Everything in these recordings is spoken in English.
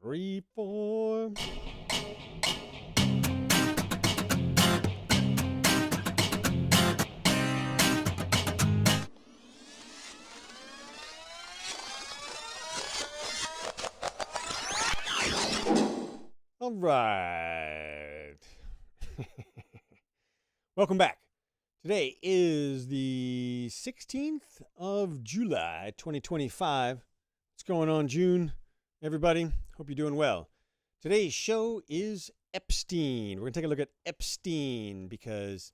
3, 4. All right. Welcome back. Today is the 16th of July, 2025. What's going on, June? Everybody, hope you're doing well. Today's show is Epstein. We're going to take a look at Epstein because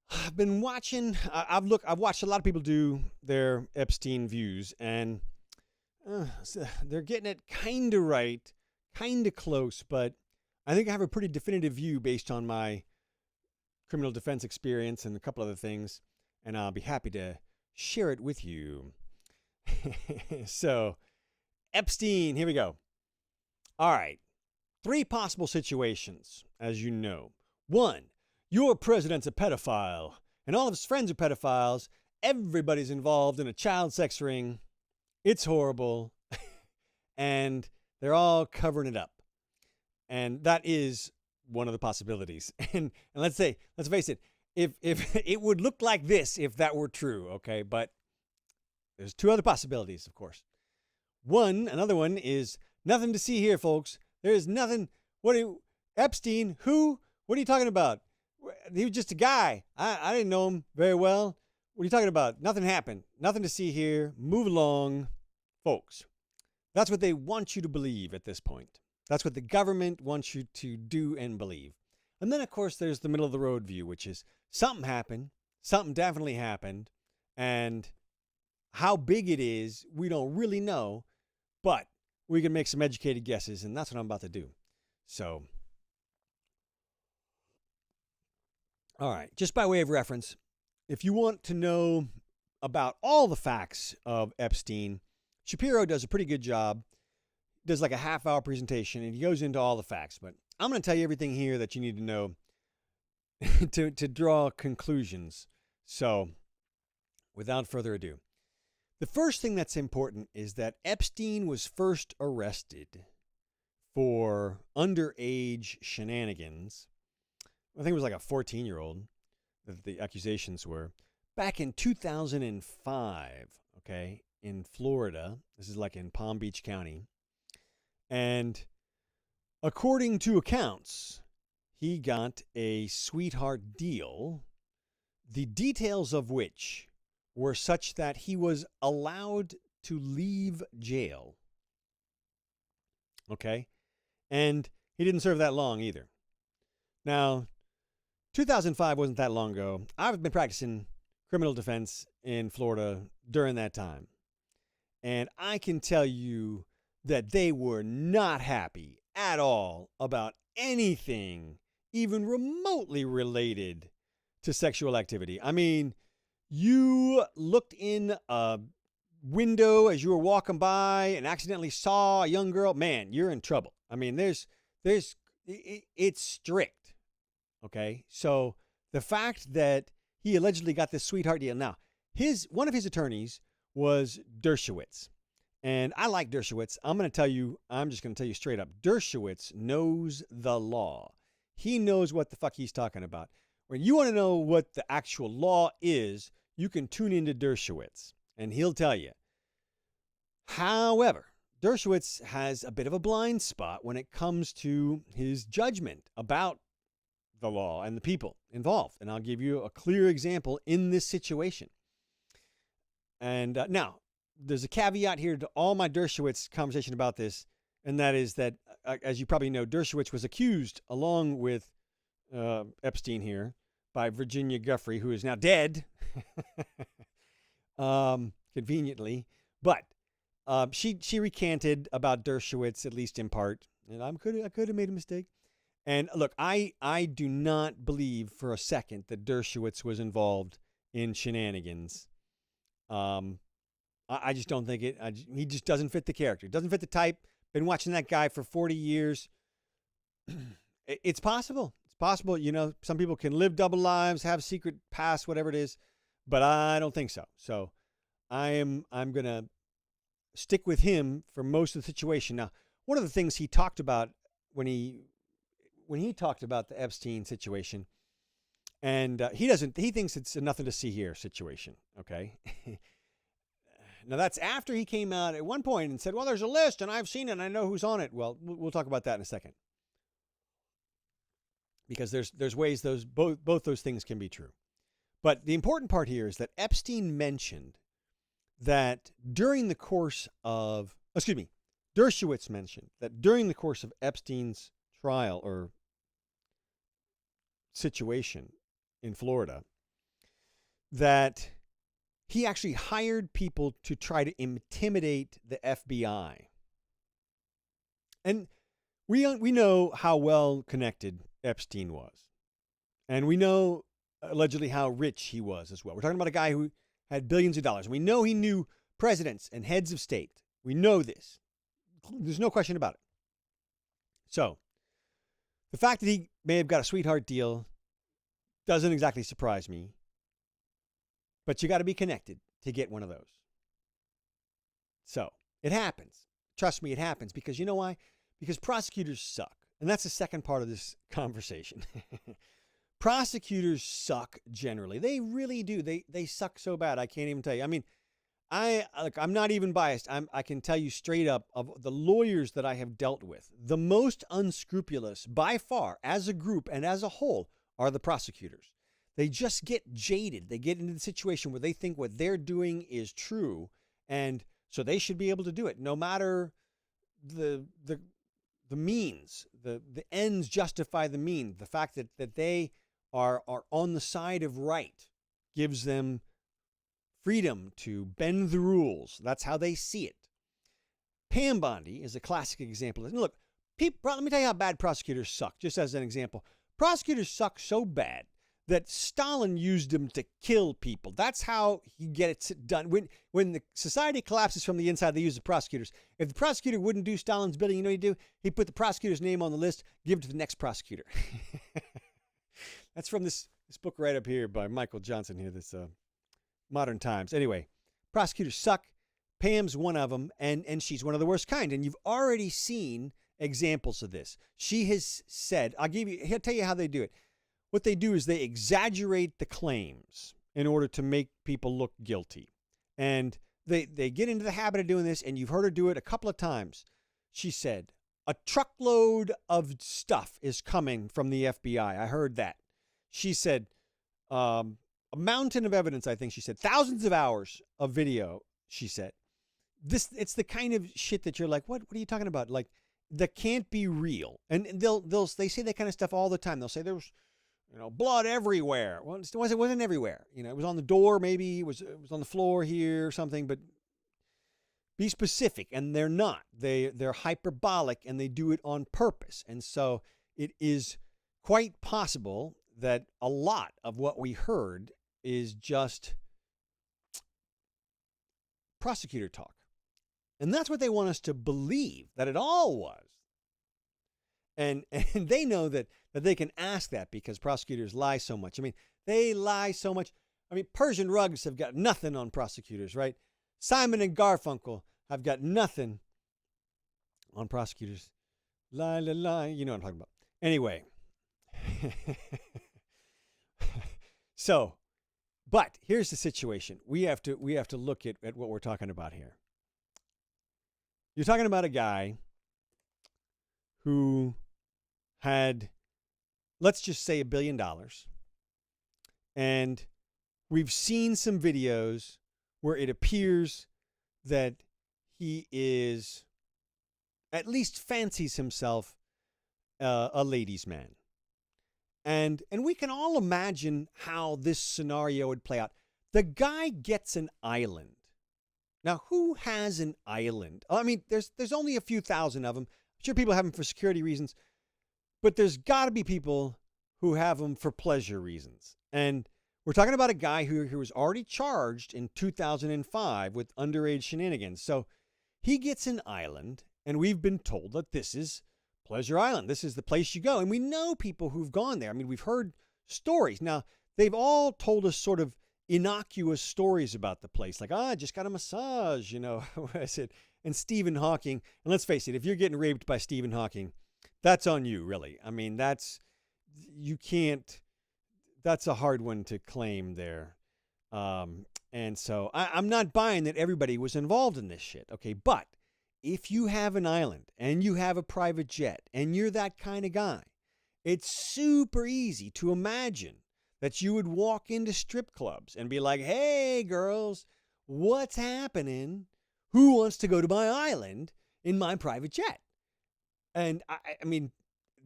I've been watching, I've watched a lot of people do their Epstein views, and they're getting it kind of right, kind of close, but I think I have a pretty definitive view based on my criminal defense experience and a couple other things, and I'll be happy to share it with you. So, Epstein, here we go. All right. 3 possible situations, as you know. 1, your president's a pedophile, and all of his friends are pedophiles. Everybody's involved in a child sex ring. It's horrible. And they're all covering it up. And that is one of the possibilities. And let's face it, if it would look like this if that were true, okay? But there's 2 other possibilities, of course. Another one is nothing to see here, folks. There is nothing. Epstein, who? What are you talking about? He was just a guy. I didn't know him very well. What are you talking about? Nothing happened. Nothing to see here. Move along, folks. That's what they want you to believe at this point. That's what the government wants you to do and believe. And then, of course, there's the middle of the road view, which is something happened. Something definitely happened. And how big it is, we don't really know. But we can make some educated guesses, and that's what I'm about to do. So, all right, just by way of reference, if you want to know about all the facts of Epstein, Shapiro does a pretty good job. Does like a half-hour presentation, and he goes into all the facts. But I'm going to tell you everything here that you need to know to draw conclusions. So, without further ado, the first thing that's important is that Epstein was first arrested for underage shenanigans. I think it was like a 14-year-old that the accusations were. Back in 2005, okay, in Florida. This is like in Palm Beach County. And according to accounts, he got a sweetheart deal, the details of which were such that he was allowed to leave jail. Okay? And he didn't serve that long either. Now, 2005 wasn't that long ago. I've been practicing criminal defense in Florida during that time. And I can tell you that they were not happy at all about anything even remotely related to sexual activity. I mean, you looked in a window as you were walking by and accidentally saw a young girl, man, you're in trouble. I mean, it's strict. Okay? So the fact that he allegedly got this sweetheart deal. Now, one of his attorneys was Dershowitz. And I like Dershowitz. I'm just going to tell you straight up. Dershowitz knows the law. He knows what the fuck he's talking about. When you want to know what the actual law is, you can tune into Dershowitz, and he'll tell you. However, Dershowitz has a bit of a blind spot when it comes to his judgment about the law and the people involved. And I'll give you a clear example in this situation. And now, there's a caveat here to all my Dershowitz conversation about this, and that is that, as you probably know, Dershowitz was accused, along with Epstein here, by Virginia Giuffre, who is now dead, conveniently. But she recanted about Dershowitz, at least in part, and I could have made a mistake. And look, I do not believe for a second that Dershowitz was involved in shenanigans. I just don't think it. He just doesn't fit the character. Doesn't fit the type. Been watching that guy for 40 years. It's possible. It's possible. You know, some people can live double lives, have secret past, whatever it is, but I don't think so. So I'm going to stick with him for most of the situation. Now, one of the things he talked about when he talked about the Epstein situation, and he thinks it's a nothing to see here situation. Okay. Now that's after he came out at one point and said, well, there's a list and I've seen it and I know who's on it. Well, we'll talk about that in a second, because there's ways both those things can be true. But the important part here is that Epstein mentioned that Dershowitz mentioned that during the course of Epstein's trial or situation in Florida, that he actually hired people to try to intimidate the FBI. And we know how well connected Epstein was. And we know allegedly how rich he was as well. We're talking about a guy who had billions of dollars. We know he knew presidents and heads of state. We know this. There's no question about it. So, the fact that he may have got a sweetheart deal doesn't exactly surprise me. But you got to be connected to get one of those. So, it happens. Trust me, it happens. Because you know why? Because prosecutors suck. And that's the second part of this conversation. Prosecutors suck generally. They really do. They suck so bad. I can't even tell you. I mean, I'm not even biased. I can tell you straight up, of the lawyers that I have dealt with, the most unscrupulous by far as a group and as a whole are the prosecutors. They just get jaded. They get into the situation where they think what they're doing is true, and so they should be able to do it no matter the means. The ends justify the means. The fact that they are on the side of right gives them freedom to bend the rules. That's how they see it. Pam Bondi is a classic example. Look, let me tell you how bad prosecutors suck, just as an example. Prosecutors suck so bad that Stalin used them to kill people. That's how he gets it done. When the society collapses from the inside, they use the prosecutors. If the prosecutor wouldn't do Stalin's bidding, you know what he'd do? He'd put the prosecutor's name on the list, give it to the next prosecutor. That's from this book right up here by Michael Johnson here, this Modern Times. Anyway, prosecutors suck. Pam's one of them, and she's one of the worst kind. And you've already seen examples of this. She has said, I'll tell you how they do it. What they do is they exaggerate the claims in order to make people look guilty. And they get into the habit of doing this, and you've heard her do it a couple of times. She said, a truckload of stuff is coming from the FBI. I heard that. She said, a mountain of evidence, I think she said. Thousands of hours of video, she said. It's the kind of shit that you're like, what are you talking about? Like, that can't be real. And they say that kind of stuff all the time. They'll say there was, blood everywhere. Well, it wasn't everywhere. It was on the door, maybe it was on the floor here or something, but be specific. And they're not. They're hyperbolic, and they do it on purpose. And so it is quite possible that a lot of what we heard is just prosecutor talk. And that's what they want us to believe that it all was. And they know that they can ask that because prosecutors lie so much. I mean, they lie so much. I mean, Persian rugs have got nothing on prosecutors, right? Simon and Garfunkel have got nothing on prosecutors. Lie, lie, lie. You know what I'm talking about. Anyway. So, but here's the situation. We have to look at what we're talking about here. You're talking about a guy who had, let's just say, $1 billion. And we've seen some videos where it appears that he is, at least fancies himself, a ladies' man. And we can all imagine how this scenario would play out. The guy gets an island. Now, who has an island? I mean, there's only a few thousand of them. I'm sure people have them for security reasons, but there's got to be people who have them for pleasure reasons. And we're talking about a guy who was already charged in 2005 with underage shenanigans. So he gets an island, and we've been told that this is Pleasure Island. This is the place you go. And we know people who've gone there. I mean, we've heard stories. Now, they've all told us sort of innocuous stories about the place. Like, I just got a massage, I said, and Stephen Hawking. And let's face it, if you're getting raped by Stephen Hawking, that's on you, really. I mean, you can't, that's a hard one to claim there. And so I'm not buying that everybody was involved in this shit. Okay. But if you have an island and you have a private jet and you're that kind of guy, it's super easy to imagine that you would walk into strip clubs and be like, hey, girls, what's happening? Who wants to go to my island in my private jet? And I mean,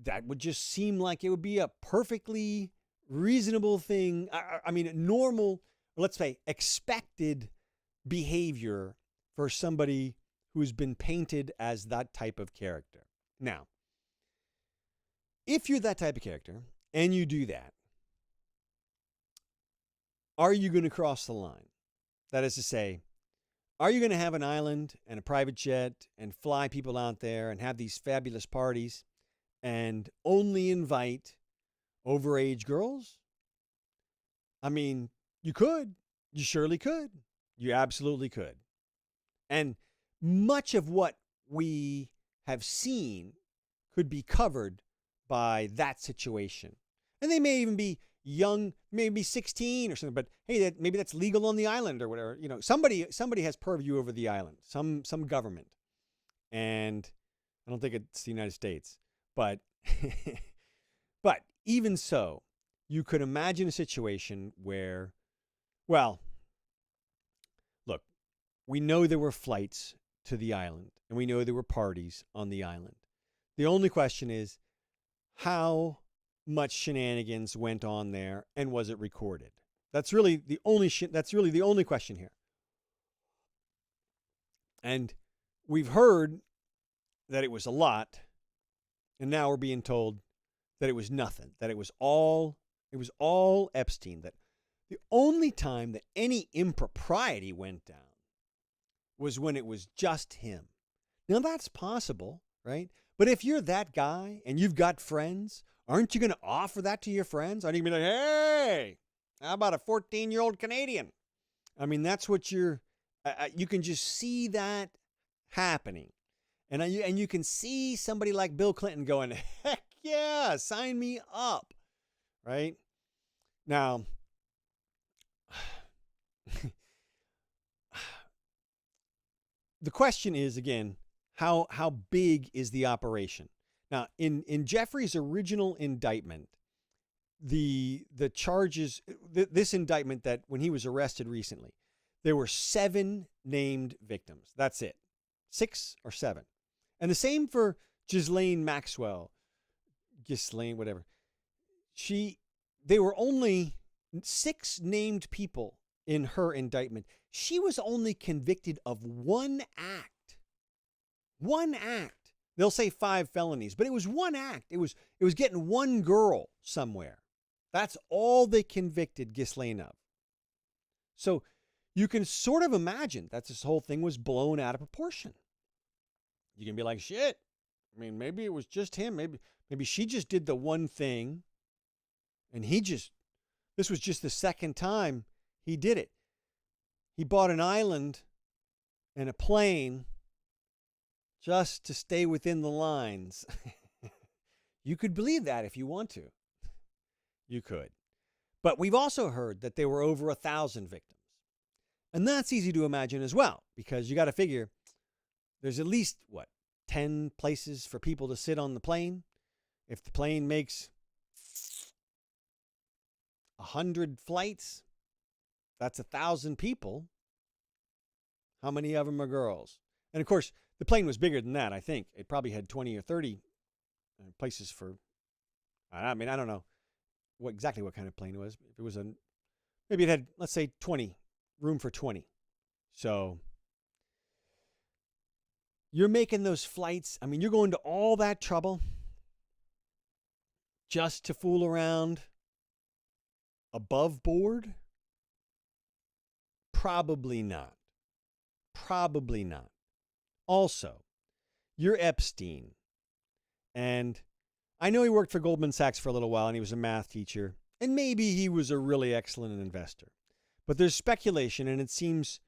that would just seem like it would be a perfectly reasonable thing. I mean, normal, let's say expected behavior for somebody who's been painted as that type of character. Now, if you're that type of character and you do that, are you going to cross the line? That is to say, are you going to have an island and a private jet and fly people out there and have these fabulous parties and only invite overage girls? I mean, you could. You surely could. You absolutely could. And much of what we have seen could be covered by that situation. And they may even be young, maybe 16 or something, but hey, maybe that's legal on the island or whatever. You know, somebody has purview over the island, some government. And I don't think it's the United States, but but even so, you could imagine a situation where, well, look, we know there were flights to the island and we know there were parties on the island. The only question is, how much shenanigans went on there and was it recorded? That's really the only question here. And we've heard that it was a lot, and now we're being told that it was nothing, that it was all Epstein, that the only time that any impropriety went down was when it was just him. Now that's possible, right? But if you're that guy and you've got friends, aren't you going to offer that to your friends? Aren't you going to be like, hey, how about a 14-year-old Canadian? I mean, that's what you can just see that happening. And you can see somebody like Bill Clinton going, heck yeah, sign me up, right? Now, the question is, again, how big is the operation? Now, in Jeffrey's original indictment, the charges, this indictment that when he was arrested recently, there were 7 named victims. That's it. 6 or 7. And the same for Ghislaine Maxwell. Ghislaine, whatever. They were only 6 named people in her indictment. She was only convicted of 1 act. 1 act. They'll say 5 felonies, but it was 1 act. It was getting 1 girl somewhere. That's all they convicted Ghislaine of. So you can sort of imagine that this whole thing was blown out of proportion. You can be like, shit. I mean, maybe it was just him. Maybe she just did the one thing, and this was just the second time he did it. He bought an island and a plane just to stay within the lines. You could believe that if you want to. You could. But we've also heard that there were over 1,000 victims. And that's easy to imagine as well, because you got to figure there's at least, 10 places for people to sit on the plane. If the plane makes 100 flights, that's 1,000 people. How many of them are girls? And of course, the plane was bigger than that, I think. It probably had 20 or 30 places for, I mean, I don't know exactly what kind of plane it was. If it was maybe it had, let's say 20, room for 20. So you're making those flights. I mean, you're going to all that trouble just to fool around above board? Probably not. Probably not. Also, you're Epstein. And I know he worked for Goldman Sachs for a little while and he was a math teacher. And maybe he was a really excellent investor. But there's speculation, and it seems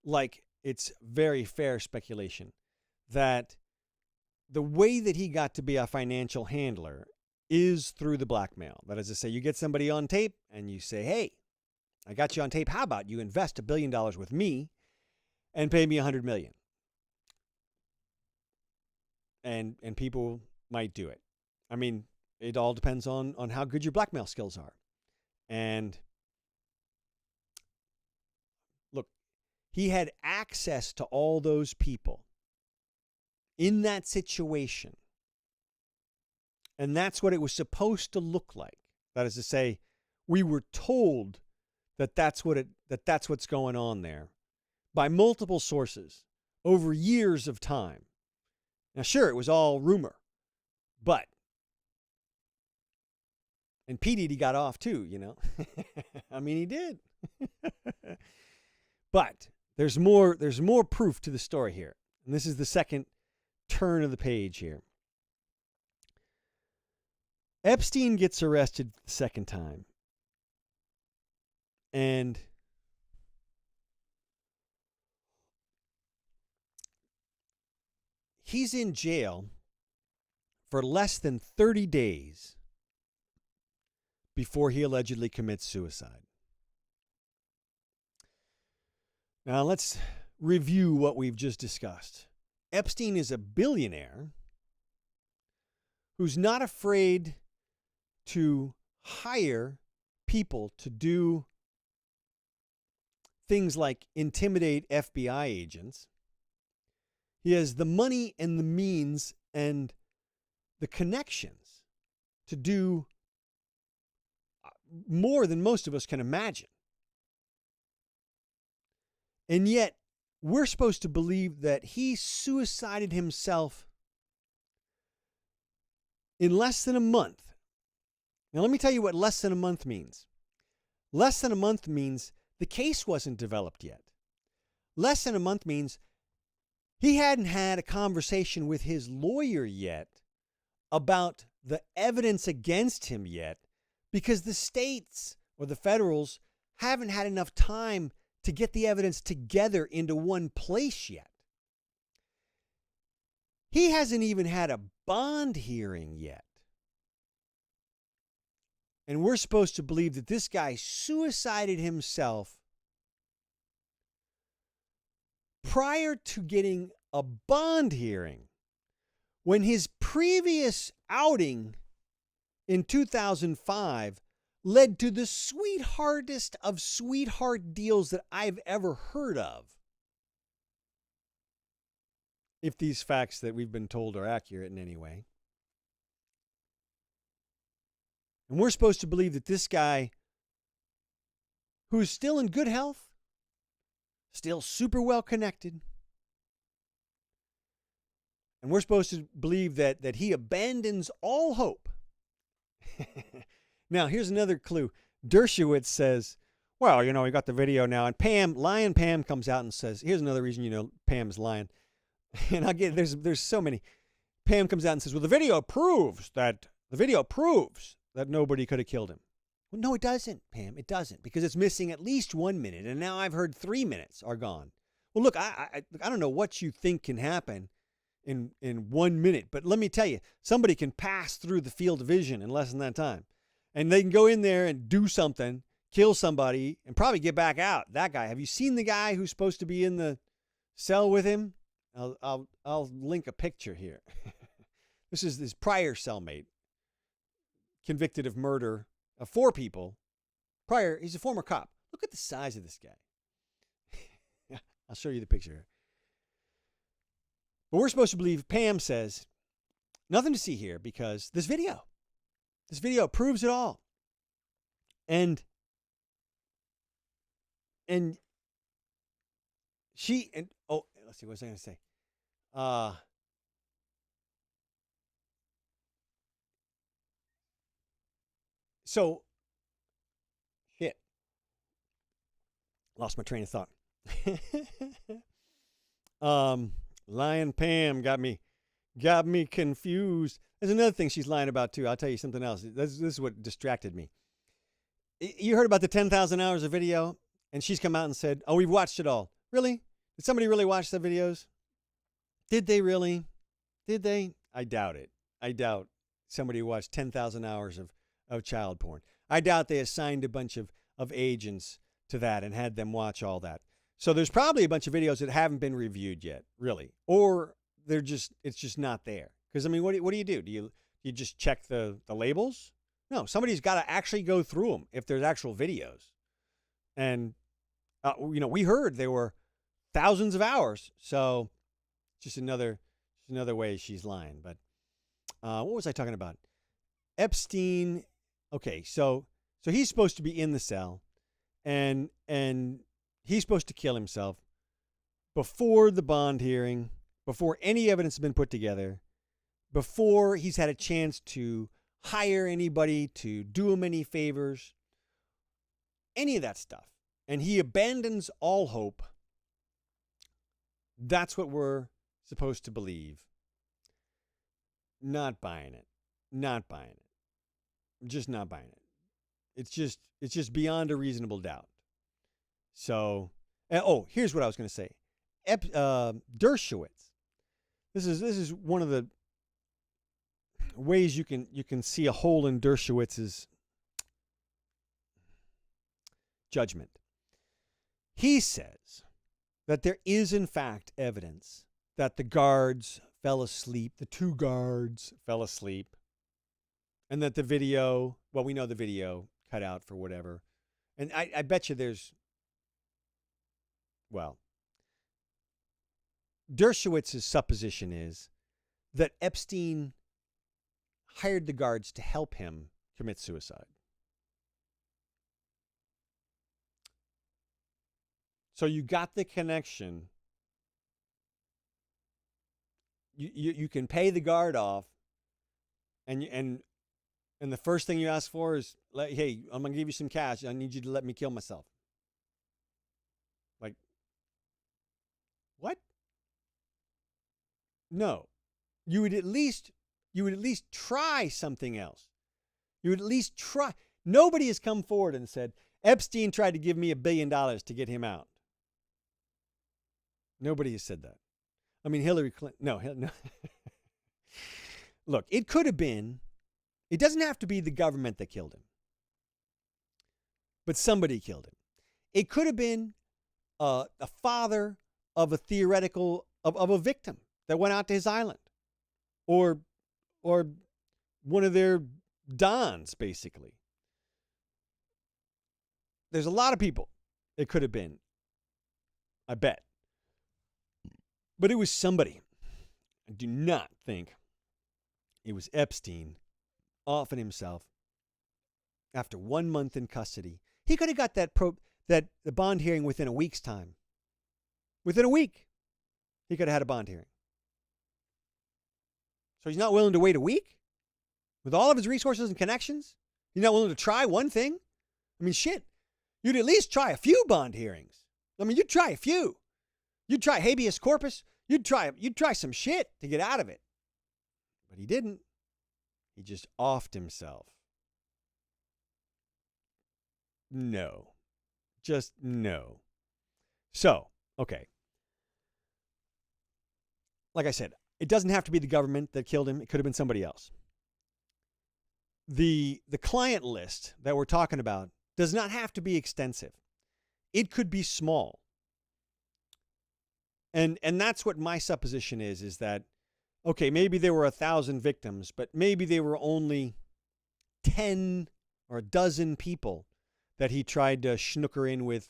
like it's very fair speculation that the way that he got to be a financial handler is through the blackmail. That is to say, you get somebody on tape and you say, hey, I got you on tape. How about you invest $1 billion with me and pay me $100 million? And people might do it. I mean, it all depends on how good your blackmail skills are. And look, he had access to all those people in that situation. And that's what it was supposed to look like. That is to say, we were told that that's what's going on there by multiple sources over years of time. Now, sure, it was all rumor, and P. Diddy got off too, you know. I mean, he did. But there's more proof to the story here. And this is the second turn of the page here. Epstein gets arrested the second time. And he's in jail for less than 30 days before he allegedly commits suicide. Now let's review what we've just discussed. Epstein is a billionaire who's not afraid to hire people to do things like intimidate FBI agents. He has the money and the means and the connections to do more than most of us can imagine. And yet, we're supposed to believe that he suicided himself in less than a month. Now, let me tell you what less than a month means. Less than a month means the case wasn't developed yet. Less than a month means he hadn't had a conversation with his lawyer yet about the evidence against him yet, because the states or the federals haven't had enough time to get the evidence together into one place yet. He hasn't even had a bond hearing yet. And we're supposed to believe that this guy suicided himself prior to getting a bond hearing, when his previous outing in 2005 led to the sweetheartest of sweetheart deals that I've ever heard of. If these facts that we've been told are accurate in any way. And we're supposed to believe that this guy, who's still in good health, still super well connected, and we're supposed to believe that he abandons all hope. Now, here's another clue. Dershowitz says, well, you know, we got the video now. And Lion Pam comes out and says, here's another reason you know Pam's lying. And again, there's so many. Pam comes out and says, well, the video proves that nobody could have killed him. Well, no, it doesn't, Pam. It doesn't, because it's missing at least 1 minute. And now I've heard 3 minutes are gone. Well, look, I don't know what you think can happen in 1 minute, but let me tell you, somebody can pass through the field of vision in less than that time. And they can go in there and do something, kill somebody, and probably get back out. That guy. Have you seen the guy who's supposed to be in the cell with him? I'll link a picture here. This is his prior cellmate, convicted of murder of 4 people. He's a former cop. Look at the size of this guy. I'll show you the picture here. But we're supposed to believe, Pam says, nothing to see here, because this video proves it all. And she, and oh, let's see, what was I going to say? So, shit. Lost my train of thought. Lion Pam got me confused. There's another thing she's lying about too. I'll tell you something else. This is what distracted me. You heard about the 10,000 hours of video, and she's come out and said, "Oh, we've watched it all." Really? Did somebody really watch the videos? Did they really? Did they? I doubt it. I doubt somebody watched 10,000 hours of child porn. I doubt they assigned a bunch of agents to that and had them watch all that. So there's probably a bunch of videos that haven't been reviewed yet, really. Or it's just not there. Because, I mean, what do you do? Do you just check the labels? No, somebody's got to actually go through them if there's actual videos. And, we heard there were thousands of hours. So just another way she's lying. But what was I talking about? Epstein. Okay, so he's supposed to be in the cell, and he's supposed to kill himself before the bond hearing, before any evidence has been put together, before he's had a chance to hire anybody to do him any favors, any of that stuff. And he abandons all hope. That's what we're supposed to believe. Not buying it. Not buying it. I'm just not buying it. It's just beyond a reasonable doubt. So, here's what I was going to say. Dershowitz. This is one of the ways you can see a hole in Dershowitz's judgment. He says that there is in fact evidence that the guards fell asleep, the two guards fell asleep, and that the video, well, we know the video cut out for whatever. And I bet you Dershowitz's supposition is that Epstein hired the guards to help him commit suicide. So you got the connection. You can pay the guard off, and the first thing you ask for is, hey, I'm gonna give you some cash. I need you to let me kill myself. Like, what? No, you would at least try something else. You would at least try. Nobody has come forward and said Epstein tried to give me $1 billion to get him out. Nobody has said that. I mean, Hillary Clinton. No. Look, it could have been. It doesn't have to be the government that killed him, but somebody killed him. It could have been a father of a theoretical of a victim that went out to his island, or one of their dons, basically. There's a lot of people it could have been, I bet. But it was somebody. I do not think it was Epstein offing himself after 1 month in custody. He could have got the bond hearing within a week's time. Within a week, he could have had a bond hearing. So he's not willing to wait a week? With all of his resources and connections? He's not willing to try one thing? I mean, shit. You'd at least try a few bond hearings. I mean, you'd try a few. You'd try habeas corpus. You'd try some shit to get out of it. But he didn't. He just offed himself. No. Just no. So, okay. Like I said, it doesn't have to be the government that killed him. It could have been somebody else. The client list that we're talking about does not have to be extensive. It could be small. And that's what my supposition is that, okay, maybe there were 1,000 victims, but maybe there were only 10 or a dozen people that he tried to snooker in with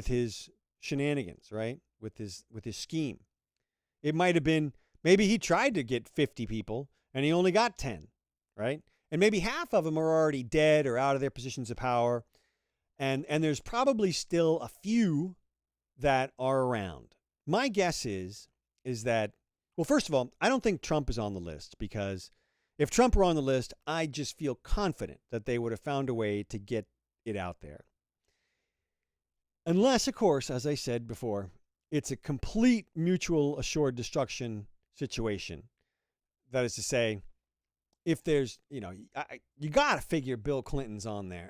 his shenanigans, right? With his scheme. It might have been, maybe he tried to get 50 people and he only got 10, right? And maybe half of them are already dead or out of their positions of power. And there's probably still a few that are around. My guess is that, well, first of all, I don't think Trump is on the list, because if Trump were on the list, I just feel confident that they would have found a way to get it out there. Unless, of course, as I said before, it's a complete mutual assured destruction situation. That is to say, if there's, you got to figure Bill Clinton's on there.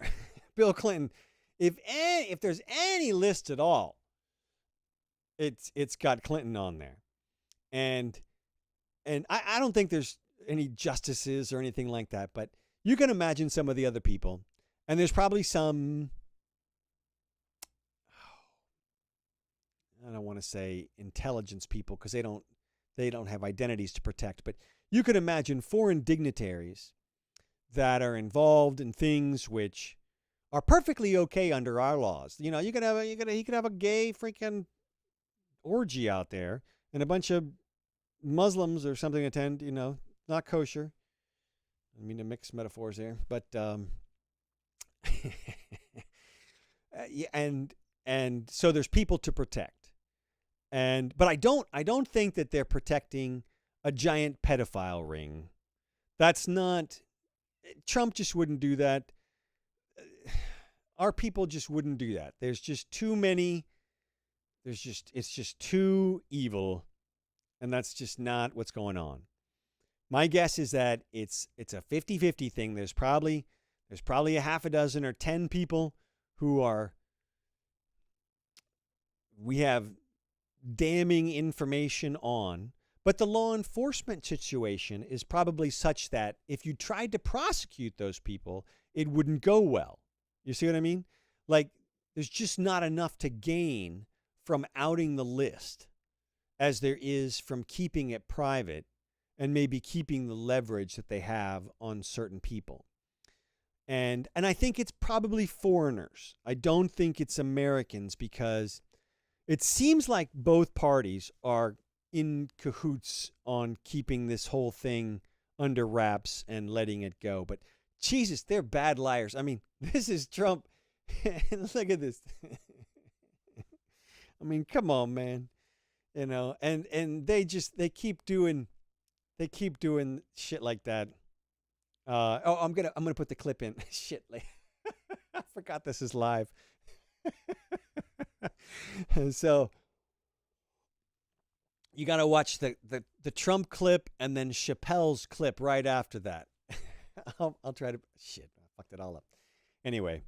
Bill Clinton, if there's any list at all, it's got Clinton on there, and I don't think there's any justices or anything like that, but you can imagine some of the other people, and there's probably some, I don't want to say intelligence people because they don't have identities to protect, but you could imagine foreign dignitaries that are involved in things which are perfectly okay under our laws. You know, you could have a gay freaking orgy out there, and a bunch of Muslims or something attend. You know, not kosher. I mean to mix metaphors there, but yeah, and so there's people to protect, but I don't think that they're protecting a giant pedophile ring. That's not. Trump just wouldn't do that. Our people just wouldn't do that. There's just too many. It's just too evil, and that's just not what's going on. My guess is that it's a 50-50 thing. There's probably a half a dozen or 10 people who we have damning information on, but the law enforcement situation is probably such that if you tried to prosecute those people, it wouldn't go well. You see what I mean? Like, there's just not enough to gain from outing the list as there is from keeping it private and maybe keeping the leverage that they have on certain people. And I think it's probably foreigners. I don't think it's Americans, because it seems like both parties are in cahoots on keeping this whole thing under wraps and letting it go. But Jesus, they're bad liars. I mean, this is Trump. Look at this. I mean, come on, man. You know, and they keep doing shit like that. I'm gonna put the clip in. Shit, I forgot this is live. So you got to watch the Trump clip and then Chappelle's clip right after that. I'll try to. Shit, I fucked it all up. Anyway,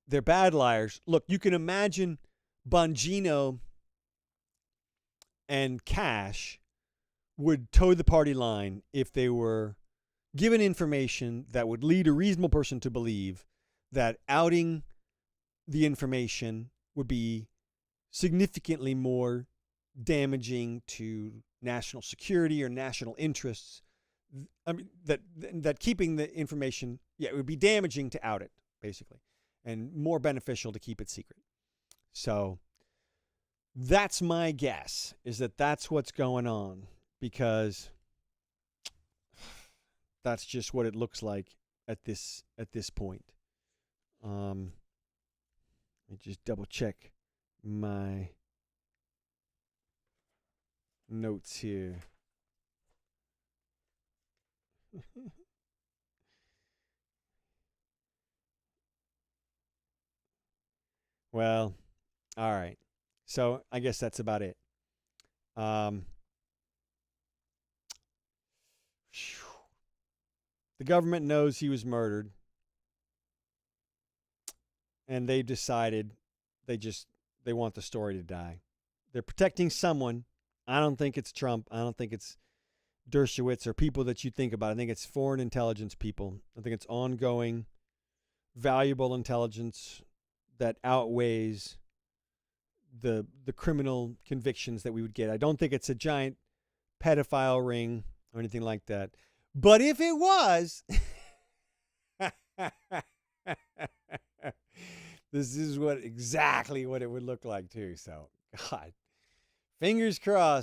they're bad liars. Look, you can imagine Bongino and Cash would toe the party line if they were given information that would lead a reasonable person to believe that outing the information would be significantly more damaging to national security or national interests. I mean, that keeping the information, it would be damaging to out it, basically, and more beneficial to keep it secret. So that's my guess, is that that's what's going on, because that's just what it looks like at this point. Let me just double check my notes here. Well, all right. So I guess that's about it. The government knows he was murdered, and they've decided they want the story to die. They're protecting someone. I don't think it's Trump. I don't think it's Dershowitz or people that you think about. I think it's foreign intelligence people. I think it's ongoing, valuable intelligence that outweighs the criminal convictions that we would get. I don't think it's a giant pedophile ring or anything like that. But if it was, this is exactly what it would look like too. So, God, fingers crossed.